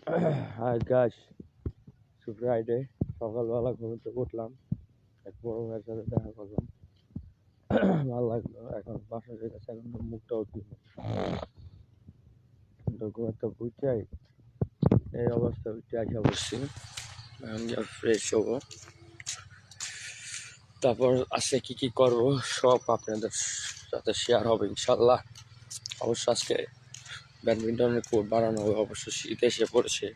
Hi guys, Friday সকালবেলা ঘুম থেকে উঠলাম, এক বড় ভাইয়ের সাথে দেখা করলাম। ভালো লাগলো। এখন বাসা যেতেছে, এখন তো মুখটাও কি ঘুমাতে বুঝাই এই অবস্থা উঠে আসা বসছি। এখন ফ্রেশ হবো, তারপর আজকে কি কি করবো সব আপনাদের সাথে শেয়ার হবে ইনশাল্লাহ। অবশ্য আজকে ব্যাডমিন্টনের কোর্ট বানানো হবে। অবশ্য শীত এসে পড়েছে,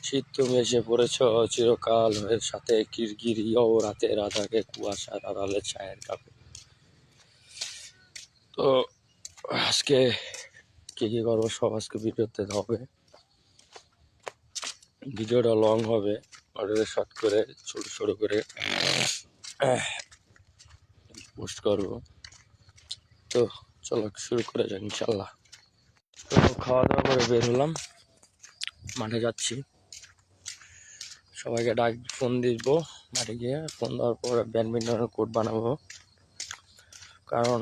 শীত তুমি এসে পড়েছ চিরকাল, এর সাথে কিরকিরি ও রাতের আধারে কুয়াশার আড়ালে ছায়ের কাপে। তো আজকে কি কি করবো সব আজকে ভিডিওতে হবে। ভিডিওটা লং হবে, অর্ডারে শর্ট করে ছোট ছোট করে পোস্ট করবো। তো চলো শুরু করে যাই ইনশাল্লাহ। তো খাওয়া দাওয়া করে বের হলাম, মাঠে যাচ্ছি। সবাইকে ফোন দিব, মাঠে গিয়ে ফোন দেওয়ার পর ব্যাডমিন্টনের কোর্ট বানাবো। কারণ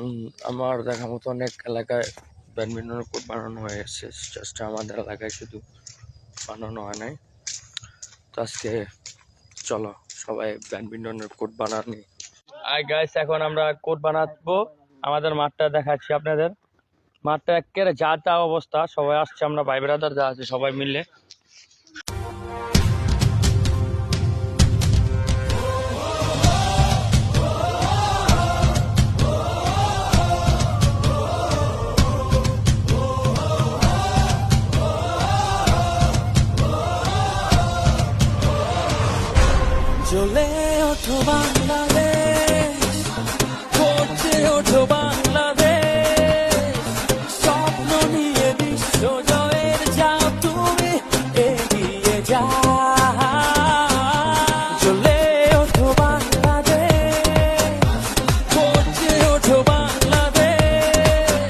আমার দেখা মতো অনেক এলাকায় ব্যাডমিন্টনের কোর্ট বানানো হয়ে গেছে, জাস্ট আমাদের এলাকায় শুধু বানানো হয় নাই। তো আজকে চলো সবাই ব্যাডমিন্টনের কোর্ট বানানি। আর গাইস, এখন আমরা কোর্ট বানাবো। আমাদের মাঠটা দেখাচ্ছি আপনাদের। মাঠটা একেবারে যা তা অবস্থা, সবাই আসছে, আমরা ভাই ব্রাদার যা আছে সবাই মিলে। জ্বলে ওঠো বাংলাদেশ, করছে ওঠো বাংলাদেশ, স্বপ্ন নিয়ে বিশ্ব জয়ের যাও তুমি এগিয়ে যাও। জ্বলে ওঠো বাংলাদেশ, করছে ওঠো বাংলাদেশ,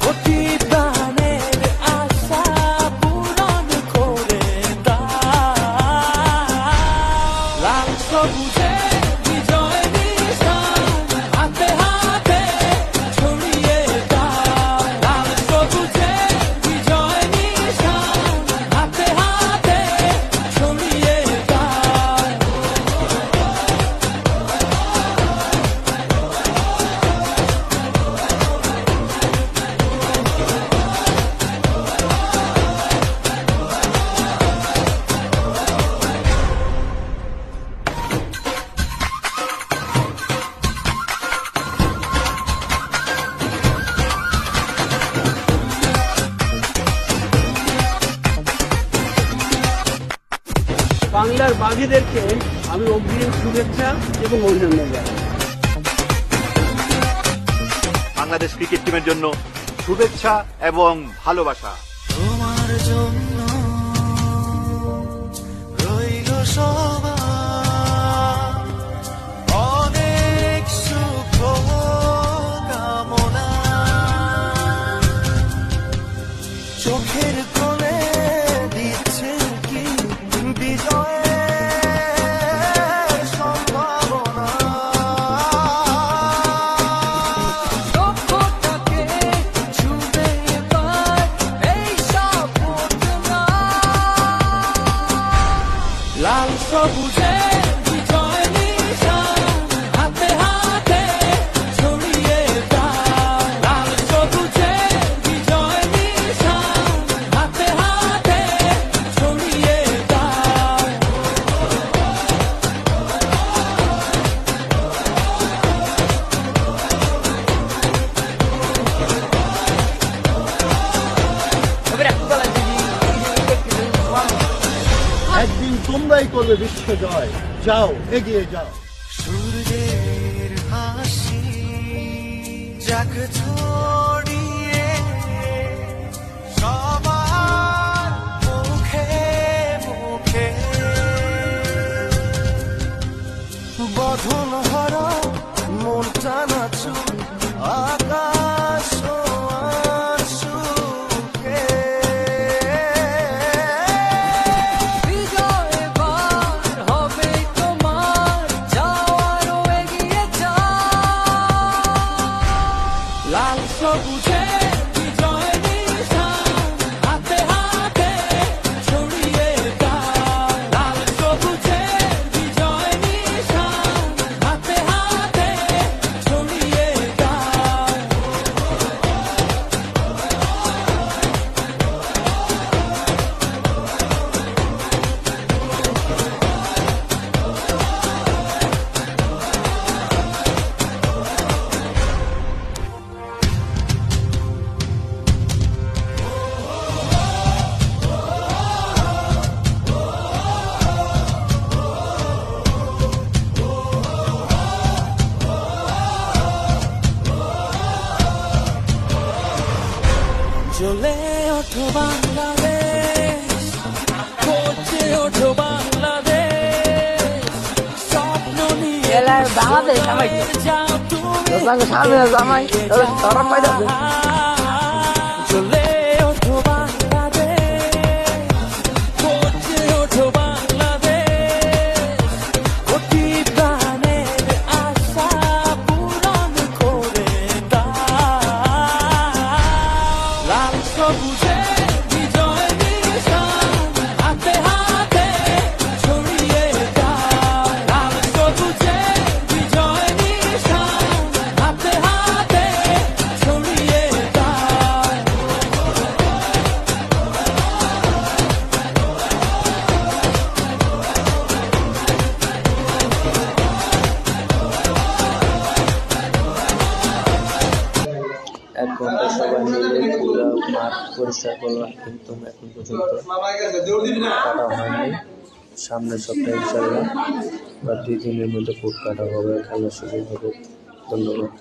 কোটি প্রাণের আশা পূরণ করে দাও। লাল সবুজে বিজয় নিশান হাতে হাতে ছড়িয়ে দাও। লাল সবুজে বিজয় নিশান হাতে হাতে ছড়িয়ে দাও। বাংলার বাঘেদেরকে আমি অগ্রিম শুভেচ্ছা এবং অভিনন্দন জানাই। বাংলাদেশ ক্রিকেট টিমের জন্য শুভেচ্ছা এবং ভালোবাসা। তোমার জন্য রইল সবার অনেক সুখ কামনা। চোখের কোণে দিচ্ছে কি বিজয়ের সম্ভাবনা। লক্ষ্যটাকে ছুঁবে এবার এই সাফল্যটা। লাল সবুজে বিজয় নিশান হাতে হাতে ছড়িয়ে দাও। লাল সবুজে বিজয় নিশান হাতে হাতে ছড়িয়ে দাও। একদিন তোমরাই করবে বিশ্ব জয়, যাও এগিয়ে যাও। সূর্যের হাসি যাক ছড়িয়ে সবার মুখে মুখে। বধন হরা মনটা নাচু আকাশ সুখে। বিজয় এবার হবে তোমার, যাও আরো এগিয়ে যাও। লাল জ্বলে ওঠো বাংলাদেশ, করছে ওঠো বাংলাদেশ, স্বপ্ন নিয়ে বাংলাদেশ জামাই যাও তুমি সামনে জামাই ধরা পাই যাবে জ্বলে ওঠো বাংলাদেশ, করছে ওঠো বাংলাদেশ, অতি প্রাণের আশা পূরণ করে দাও। লাল সবুজে বিজয় নিশান হাতে হাতে ছড়িয়ে দাও। লাল সবুজে বিজয় নিশান হাতে হাতে ছড়িয়ে দাও। এক ঘন্টা সবাই মিলে পুরো মাঠ পরিষ্কার করলাম, কিন্তু এখন পর্যন্ত কাটা হয়নি। সামনের সপ্তাহে ইনশাল্লাহ বা 2 দিনের মধ্যে ফুট কাটা হবে, খেলা শুরু হবে। ধন্যবাদ।